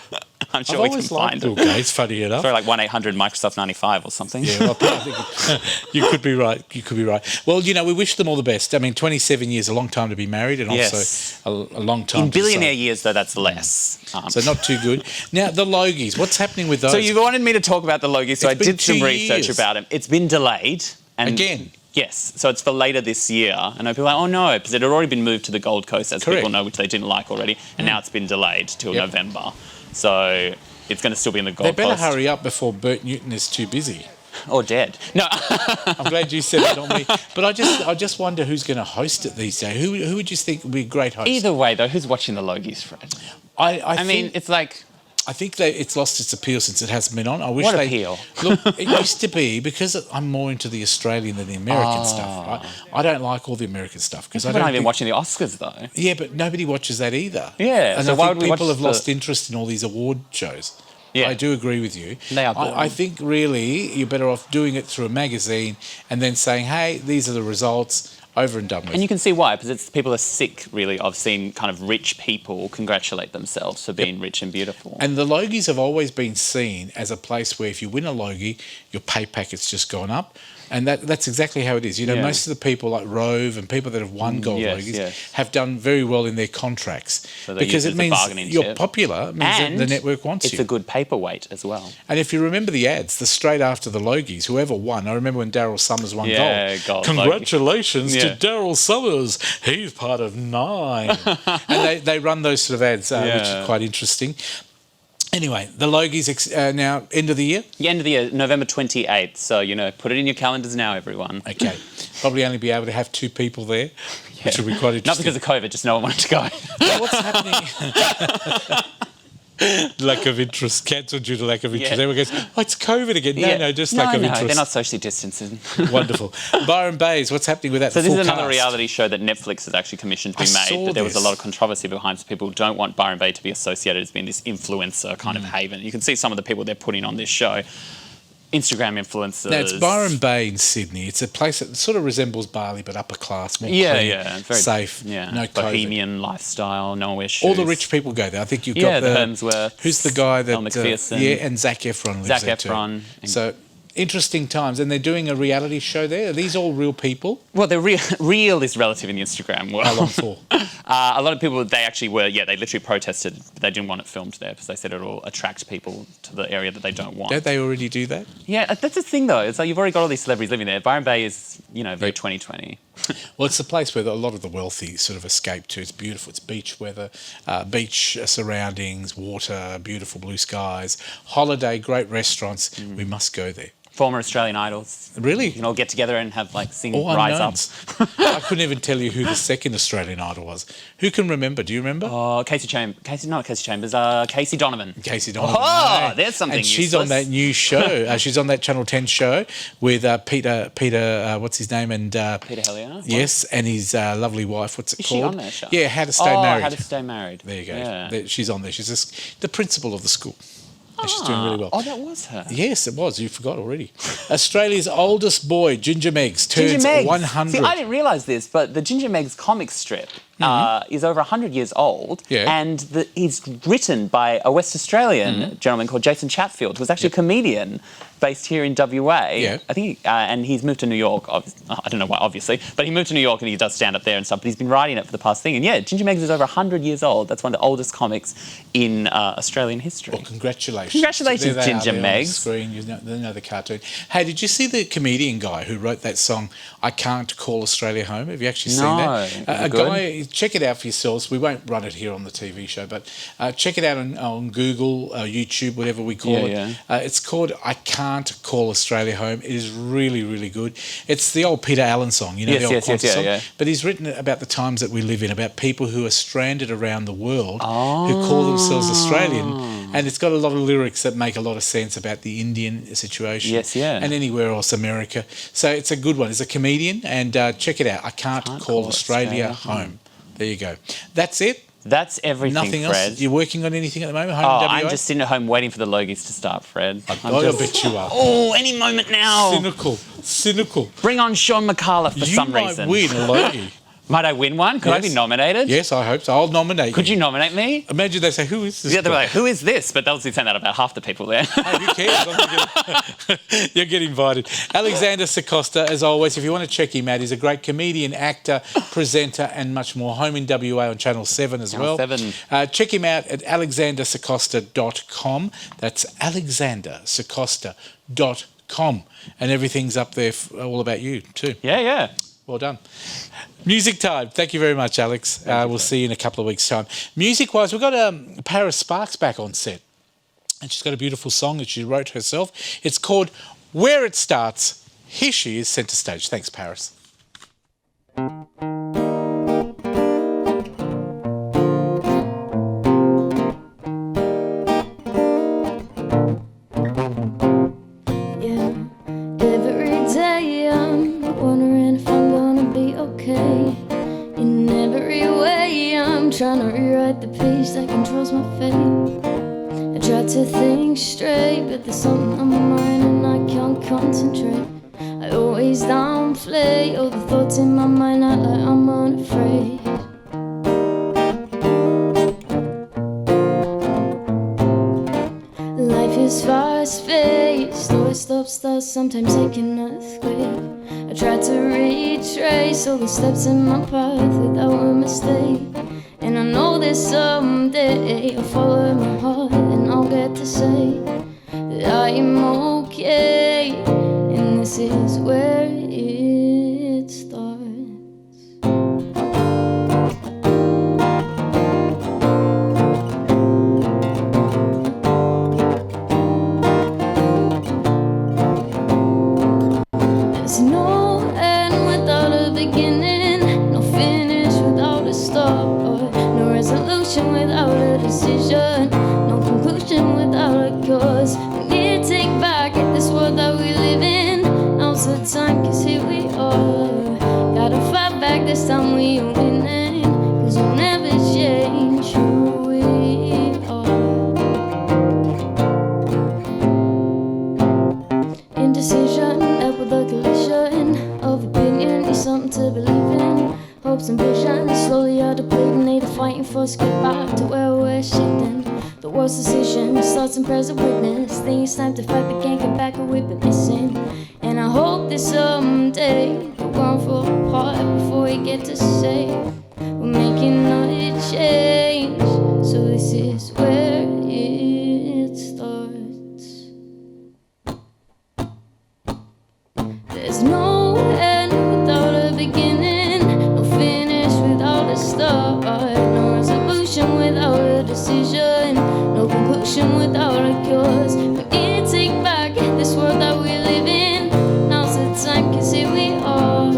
I'm sure we can find it. Okay, it's funny enough. Sorry, like 1-800-Microsoft 95 or something. Yeah, well, I think you could be right. You could be right. Well, we wish them all the best. I mean, 27 years, a long time to be married, and Yes. also a long time In to billionaire decide. years, though, that's less. So not too good. Now, the Logies, what's happening with those? So you wanted me to talk about the Logies, so I It's been did some 2 research years. about them. It's been delayed. And Again? Yes, so it's for later this year. And people are like, oh no, because it had already been moved to the Gold Coast, as Correct. people know, which they didn't like already. And now it's been delayed till Yep. November. So it's going to still be in the Gold They better Coast. hurry up before Bert Newton is too busy. Or dead. No. I'm glad you said that, not me. But I just wonder who's going to host it these days. Who would you think would be a great host? Either way, though, who's watching the Logies, Fred? I mean, think, it's like... I think it's lost its appeal since it hasn't been on. I wish What they appeal? Look, it used to be, because I'm more into the Australian than the American stuff. Right? I don't like all the American stuff because I People don't aren't even think- watching the Oscars, though. Yeah, but nobody watches that either. Yeah, and so I why think would we people watch have lost the- interest in all these award shows. Yeah. I do agree with you. They are boring. I think really you're better off doing it through a magazine and then saying, hey, these are the results, over and done with. And you can see why, because people are sick, really, of seeing kind of rich people congratulate themselves for being rich and beautiful. And the Logies have always been seen as a place where if you win a Logie, your pay packet's just gone up. And that's exactly how it is. Yeah. Most of the people like Rove and people that have won gold yes, Logies yes. have done very well in their contracts. So they because use it it as a means bargaining you're chip. popular, it means that And the network wants it's you. a good paperweight as well. And if you remember the ads, the straight after the Logies, whoever won, I remember when Daryl Summers won gold. Congratulations Logie. to Daryl Summers. He's part of 9. And they run those sort of ads, which is quite interesting. Anyway, the Logies now end of the year? Yeah, end of the year, November 28th. So, put it in your calendars now, everyone. Okay. Probably only be able to have 2 people there, which will be quite interesting. Not because of COVID, just no one wanted to go. What's happening? Lack of interest, cancelled due to lack of interest. Yeah. Everyone goes, oh, it's COVID again. No, just lack of interest. They're not socially distancing. Wonderful. Byron Bays, what's happening with that? So this is full another cast? reality show that Netflix has actually commissioned to be I made, saw but there was a this. lot of controversy behind, so people don't want Byron Bay to be associated as being this influencer kind of haven. You can see some of the people they're putting on this show. Instagram influencers. Now, it's Byron Bay in Sydney. It's a place that sort of resembles Bali, but upper class, more Yeah, clean, yeah. Very, safe, yeah. no COVID. Bohemian lifestyle, no one wears shoes. All the rich people go there. I think you've Yeah, got the Hemsworths, who's the guy that... Elle McPherson. and Zac Efron lives Zac there Efron. too. So, interesting times. And they're doing a reality show there. Are these all real people? Well, the real is relative in the Instagram world. How long for? A lot of people, they actually were, they literally protested, but they didn't want it filmed there because they said it'll attract people to the area that they don't want. Don't they already do that? Yeah, that's the thing though. It's like you've already got all these celebrities living there. Byron Bay is, very 2020. Well, it's the place where a lot of the wealthy sort of escape to. It's beautiful. It's beach weather, beach surroundings, water, beautiful blue skies, holiday, great restaurants. We must go there. Former Australian idols. Really? You can all get together and have sing All Rise unknowns. Up. I couldn't even tell you who the second Australian idol was. Who can remember? Do you remember? Oh, Casey Chambers. Casey Donovan. Casey Donovan. Oh, Hey. there's something And she's useless. on that new show. She's on that Channel 10 show with Peter, what's his name? And Peter Hellier. yes, and his lovely wife. What's it Is called? she on that show? Yeah, How to Stay Oh, Married. How to Stay Married. There you go. Yeah. She's on there. She's the principal of the school. And she's doing really well. Oh, that was her. Yes, it was. You forgot already. Australia's oldest boy, Ginger Meggs, turns Ginger Meggs. 100. See, I didn't realise this, but the Ginger Meggs comic strip is over 100 years old, and it's written by a West Australian gentleman called Jason Chatfield, who's actually a comedian based here in WA. Yeah. I think, and he's moved to New York. I don't know why, obviously, but he moved to New York and he does stand up there and stuff. But he's been writing it for the past thing. And yeah, Ginger Meggs is over 100 years old. That's one of the oldest comics in Australian history. Well, congratulations. Congratulations, There they are Ginger there on the Meggs. screen. They know the cartoon. Hey, did you see the comedian guy who wrote that song, I Can't Call Australia Home? Have you actually seen that? Is it A good? guy, check it out for yourselves. We won't run it here on the TV show, but check it out on Google, YouTube, whatever we call it. Yeah. It's called I Can't Call Australia Home. It is really, really good. It's the old Peter Allen song, Yes, the old yes, Qantas yeah, song. yeah. But he's written about the times that we live in, about people who are stranded around the world who call themselves Australian. And it's got a lot of lyrics that make a lot of sense about the Indian situation. Yes, yeah. And anywhere else, America. So it's a good one. He's a comedian, and check it out. I Can't Call Australia Home. There you go. That's it. That's everything, Nothing Fred. else? You're working on anything at the moment? Home Oh, in WA? I'm just sitting at home waiting for the Logies to start, Fred. I bet you are. Oh, any moment now. Cynical. Bring on Sean McCullough for some reason. You might win a Logie. Might I win one? Could I be nominated? Yes, I hope so. I'll nominate you. Could you nominate me? Imagine they say, who is this? Yeah, they're guy? like, who is this? But they'll be saying that about half the people there. Hey, who cares? You'll get invited. Alexander Sacosta, as always, if you want to check him out, he's a great comedian, actor, presenter, and much more. Home in WA on Channel 7 as well. Channel 7. Check him out at alexandersacosta.com. That's alexandersacosta.com. And everything's up there all about you too. Yeah. Well done. Music time. Thank you very much, Alex. We'll see you in a couple of weeks' time. Music-wise, we've got Paris Sparks back on set. And she's got a beautiful song that she wrote herself. It's called Where It Starts. Here she is, centre stage. Thanks, Paris. Every day I'm wondering if I'm gonna be okay. In every way I'm trying to rewrite the page that controls my fate. I try to think straight, but there's something on my mind and I can't concentrate. I always downplay all the thoughts in my mind, act like I'm unafraid. Life is fast-paced, always stop, sometimes like an earthquake. I try to retrace all the steps in my path without a mistake. And I know that someday I'll follow my heart and I'll get to say that I am okay. And this is where it starts. There's no end without a beginning, no finish without a start, no resolution without a decision, no conclusion without a cause. We need to take back this world that we live in. Now's the time, cause here we are. Gotta fight back this time, we are winning, cause we'll never change who we are. Indecision, up with a collision of opinion, need something to believe in. Hopes and visions, slowly are depleting, need a fighting for us to get back to where we're shifting. The world's decision starts in present witness. Think it's time to fight, but can't get back what we've been missing. And I hope that someday the world fall apart before we get to say we're making a change. So this is where it starts. There's no end without a beginning, no finish without a start, no resolution without a decision, no conclusion without a cause. We need to take back this world that we live in. Now's the time, cause here we are.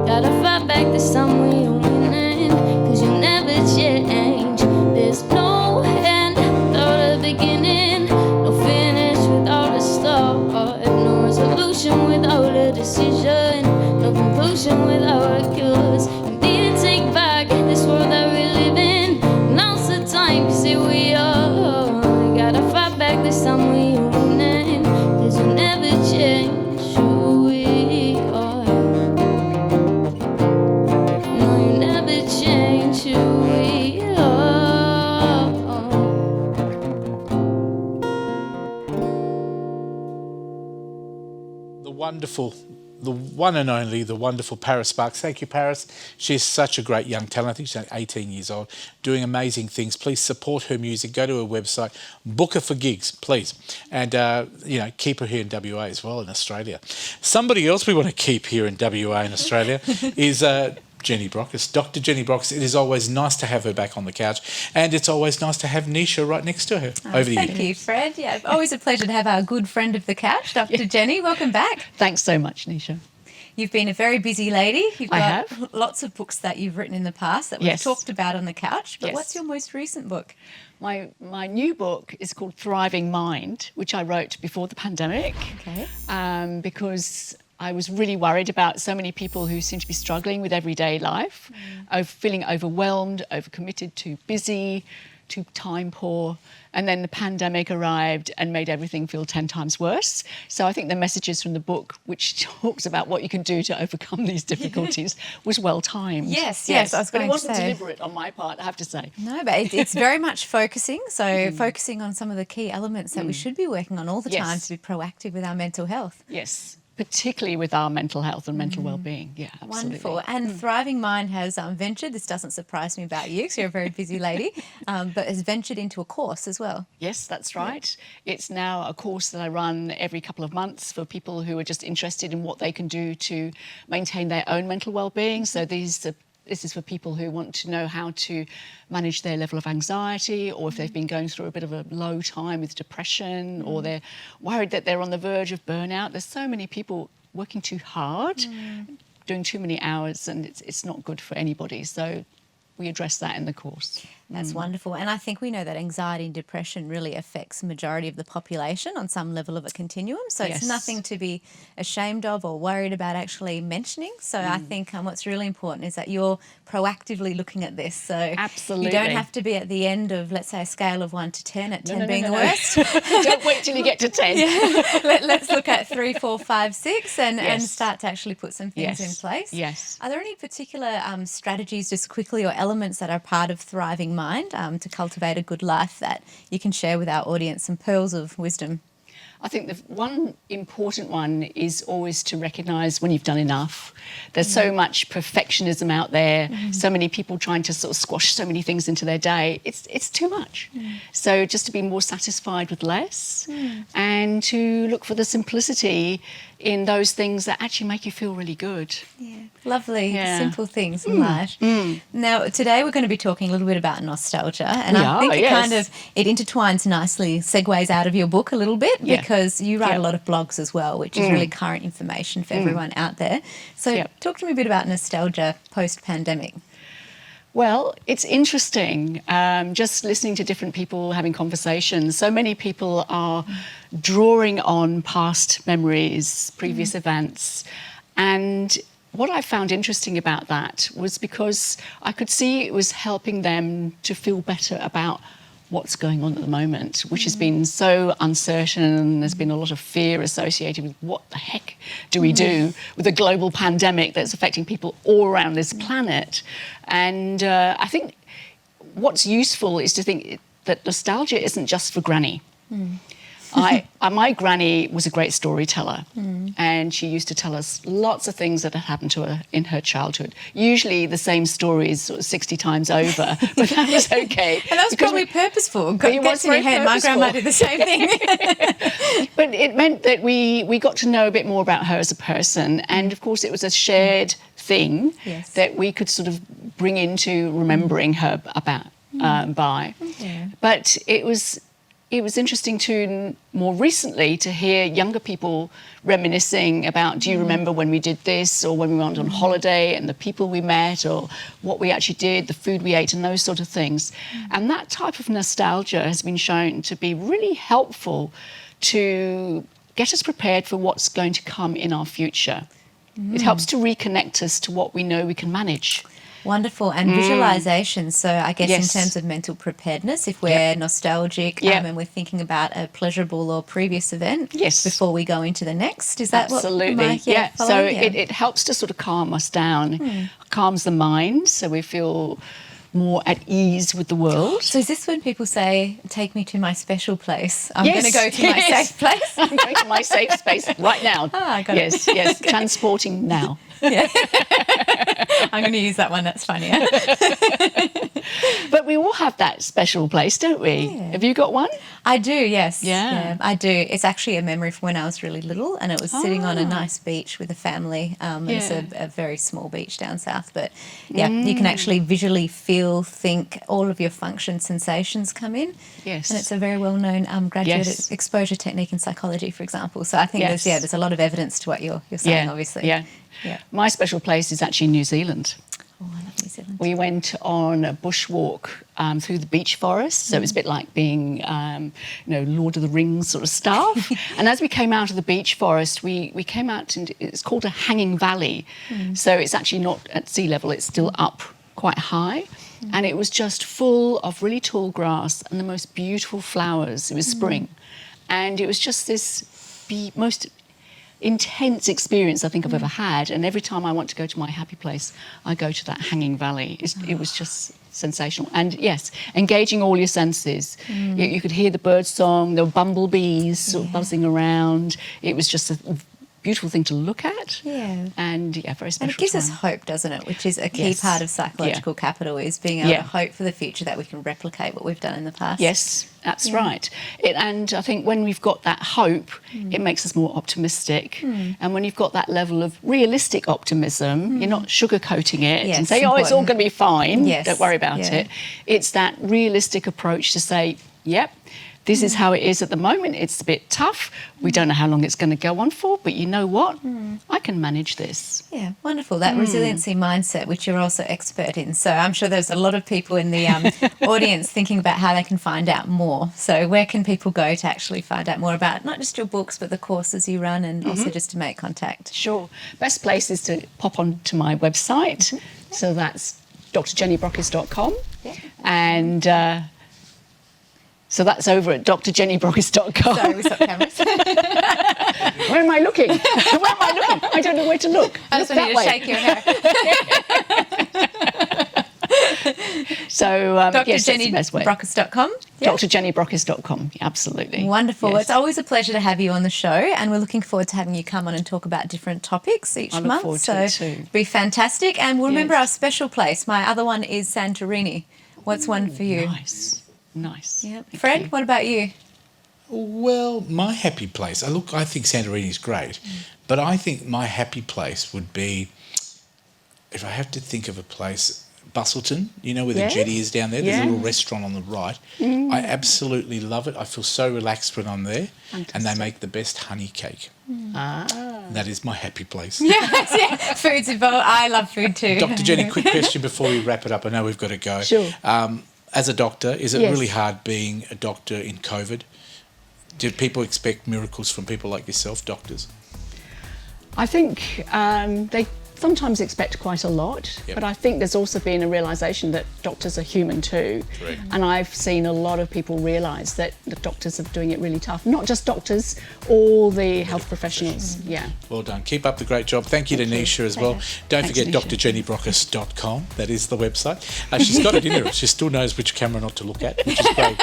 Gotta fight back this time, we are winning, cause you'll never change. There's no end without a beginning, no finish without a start, no resolution without a decision, no conclusion without a cause. We need to take back this world that we live in. Now's the time, cause here we are. Gotta fight back this time, we are winning, cause we'll never change who we are. No, you never change who we are. The one and only, the wonderful Paris Sparks. Thank you, Paris. She's such a great young talent. I think she's only 18 years old, doing amazing things. Please support her music. Go to her website. Book her for gigs, please. And, keep her here in WA as well, in Australia. Somebody else we want to keep here in WA in Australia is Jenny Brockis. Dr. Jenny Brockis. It is always nice to have her back on the couch. And it's always nice to have Nisha right next to her. Over to you. Thank you, Fred. Yeah, always a pleasure to have our good friend of the couch, Dr. Jenny. Welcome back. Thanks so much, Nisha. You've been a very busy lady. I have. Lots of books that you've written in the past that we've talked about on the couch. But what's your most recent book? My new book is called Thriving Mind, which I wrote before the pandemic. Okay. Because I was really worried about so many people who seem to be struggling with everyday life, feeling overwhelmed, overcommitted, too busy, too time poor. And then the pandemic arrived and made everything feel 10 times worse. So I think the messages from the book, which talks about what you can do to overcome these difficulties, was well timed. Yes, I was but going it to wasn't say. deliberate on my part, I have to say. No, but it's very much focusing. So focusing on some of the key elements that we should be working on all the time to be proactive with our mental health. Yes, particularly with our mental health and mental well-being. Yeah, absolutely. Wonderful. And Thriving Mind has ventured, this doesn't surprise me about you because you're a very busy lady, but has ventured into a course as well. Yes, that's right. It's now a course that I run every couple of months for people who are just interested in what they can do to maintain their own mental well-being. So this is for people who want to know how to manage their level of anxiety, or if they've been going through a bit of a low time with depression, or they're worried that they're on the verge of burnout. There's so many people working too hard, doing too many hours, and it's not good for anybody. So we address that in the course. That's wonderful. And I think we know that anxiety and depression really affects the majority of the population on some level of a continuum. So it's nothing to be ashamed of or worried about actually mentioning. So I think what's really important is that you're proactively looking at this. So absolutely, you don't have to be at the end of, let's say, a scale of 1 to 10, at 10 being the worst. Don't wait till you get to 10. Let's look at 3, 4, 5, 6 and start to actually put some things in place. Yes. Are there any particular strategies, just quickly, or elements that are part of Thriving Mind to cultivate a good life that you can share with our audience, some pearls of wisdom? I think the one important one is always to recognise when you've done enough. There's so much perfectionism out there, so many people trying to sort of squash so many things into their day. It's too much. So just to be more satisfied with less and to look for the simplicity in those things that actually make you feel really good. Yeah, lovely, simple things in life. Now, today we're going to be talking a little bit about nostalgia, and I think it intertwines nicely, segues out of your book a little bit, because you write a lot of blogs as well, which is really current information for everyone out there. So talk to me a bit about nostalgia post-pandemic. Well, it's interesting, just listening to different people having conversations. So many people are drawing on past memories, previous events. And what I found interesting about that was because I could see it was helping them to feel better about what's going on at the moment, which has been so uncertain. There's been a lot of fear associated with what the heck do we do with a global pandemic that's affecting people all around this planet. And I think what's useful is to think that nostalgia isn't just for Granny. My granny was a great storyteller, and she used to tell us lots of things that had happened to her in her childhood. Usually the same stories sort of 60 times over, but that was okay. And that was probably purposeful. It was in your head. My grandma did the same thing. But it meant that we got to know a bit more about her as a person, and of course it was a shared thing that we could sort of bring into remembering her about by. But it was interesting to more recently to hear younger people reminiscing about, do you remember when we did this, or when we went on holiday and the people we met, or what we actually did, the food we ate, and those sort of things. And that type of nostalgia has been shown to be really helpful to get us prepared for what's going to come in our future. It helps to reconnect us to what we know we can manage. Wonderful. And visualisation. So I guess in terms of mental preparedness, if we're nostalgic and we're thinking about a pleasurable or previous event before we go into the next, is that absolutely? So it helps to sort of calm us down, calms the mind, so we feel more at ease with the world. So is this when people say, take me to my special place? I'm going to go to my safe place? I'm going to my safe space right now. I got it. Yes, transporting now. I'm going to use that one. That's funnier. But we all have that special place, don't we? Have you got one? I do, yes. Yeah, I do. It's actually a memory from when I was really little, and it was sitting on a nice beach with a family. It's a very small beach down south, but you can actually visually feel, think, all of your function sensations come in. Yes. And it's a very well-known graduate exposure technique in psychology, for example. So I think there's a lot of evidence to what you're saying, obviously. Yeah. My special place is actually New Zealand. Oh, I love New Zealand. We went on a bushwalk through the beech forest, so it was a bit like being, Lord of the Rings sort of stuff. And as we came out of the beech forest, we came out, and it's called a hanging valley. So it's actually not at sea level, it's still up quite high. And it was just full of really tall grass and the most beautiful flowers. It was spring. And it was just this most intense experience I think I've ever had. And every time I want to go to my happy place, I go to that hanging valley. It was just sensational. And yes, engaging all your senses. You could hear the bird song, there were bumblebees sort of buzzing around. It was just a beautiful thing to look at. Yeah. And very special. And it gives us hope, doesn't it? Which is a key part of psychological capital, is being able to hope for the future that we can replicate what we've done in the past. Yes, that's right. And I think when we've got that hope, it makes us more optimistic. And when you've got that level of realistic optimism, you're not sugarcoating it and saying, it's all going to be fine, don't worry about it. It's that realistic approach to say, yep, this is how it is at the moment. It's a bit tough. We don't know how long it's going to go on for, but you know what? I can manage this. Yeah, wonderful. That resiliency mindset, which you're also expert in. So I'm sure there's a lot of people in the audience thinking about how they can find out more. So where can people go to actually find out more about not just your books, but the courses you run, and also just to make contact? Sure. Best place is to pop onto my website. So that's drjennybrockis.com. And... so that's over at drjennybrockis.com. Sorry, we stopped cameras. Where am I looking? I don't know where to look. I just want you to shake your hair. So, drjennybrockis.com? drjennybrockis.com, absolutely. Wonderful. Yes. It's always a pleasure to have you on the show, and we're looking forward to having you come on and talk about different topics each month. I look forward to it too. It'll be fantastic. And we'll remember our special place. My other one is Santorini. What's one for you? Nice. Yeah. Fred, what about you? Well, my happy place, I think Santorini's great, but I think my happy place would be, if I have to think of a place, Bustleton, where the jetty is down there. There's a little restaurant on the right. I absolutely love it. I feel so relaxed when I'm there. Fantastic. And they make the best honey cake. That is my happy place. Yes, food's involved. I love food too. Dr. Jenny, quick question before we wrap it up. I know we've got to go. Sure. As a doctor, is it really hard being a doctor in COVID? Did people expect miracles from people like yourself, doctors? I think they sometimes expect quite a lot, but I think there's also been a realisation that doctors are human too. Correct. And I've seen a lot of people realise that the doctors are doing it really tough. Not just doctors, all the health professionals. Yeah. Well done. Keep up the great job. Thank you to Nisha as well. Don't forget drjennybrockis.com. That is the website. She's got it in there. She still knows which camera not to look at, which is great.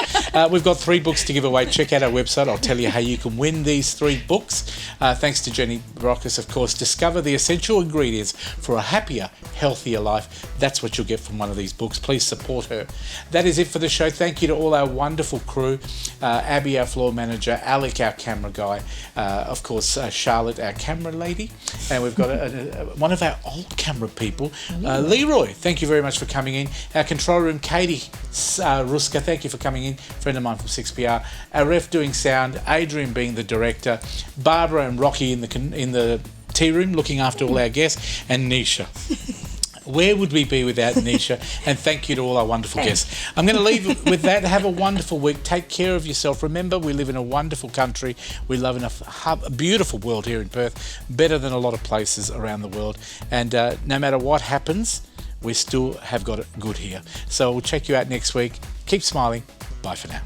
We've got 3 books to give away. Check out our website. I'll tell you how you can win these 3 books. Thanks to Jenny Brockis, of course. Discover the essential ingredients for a happier, healthier life. That's what you'll get from one of these books. Please support her. That is it for the show. Thank you to all our wonderful crew. Abby, our floor manager, Alec, our camera guy, of course, Charlotte, our camera lady, and we've got one of our old camera people, Leroy. Thank you very much for coming in. Our control room, Katie Ruska, thank you for coming in. Friend of mine from 6PR. Our ref doing sound, Adrian being the director, Barbara and Rocky in the tea room looking after all our guests, and Nisha. Where would we be without Nisha? And thank you to all our wonderful guests. I'm going to leave with that. Have a wonderful week. Take care of yourself. Remember, we live in a wonderful country. We live in a beautiful world here in Perth, better than a lot of places around the world. And no matter what happens, we still have got it good here. So we'll check you out next week. Keep smiling. Bye for now.